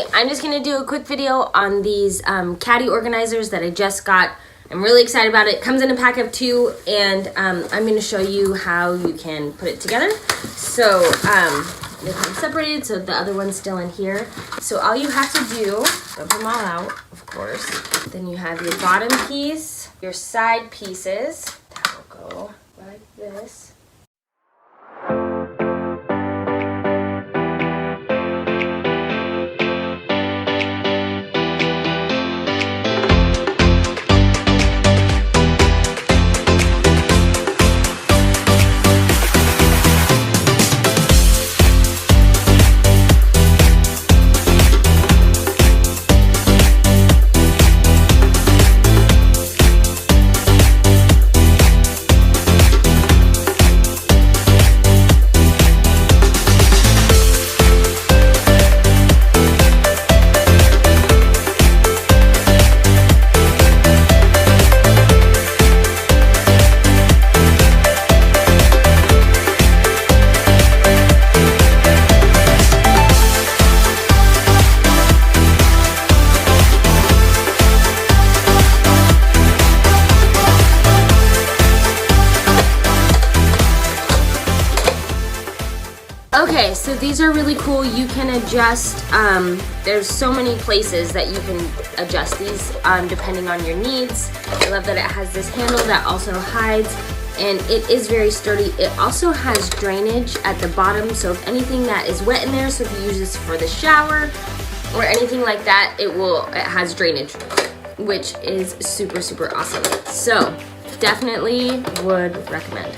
Hey, I'm just gonna do a quick video on these caddy organizers that I just got. I'm really excited about it. It comes in a pack of 2, and I'm gonna show you how you can put it together. So they come separated, so the other one's still in here. So all you have to do, dump them all out, of course. Then you have your bottom piece, your side pieces. That will go like this. Okay, so these are really cool. You can adjust, there's so many places that you can adjust these depending on your needs. I love that it has this handle that also hides, and it is very sturdy. It also has drainage at the bottom, so if anything that is wet in there, so if you use this for the shower or anything like that, it has drainage, which is super, super awesome. So definitely would recommend.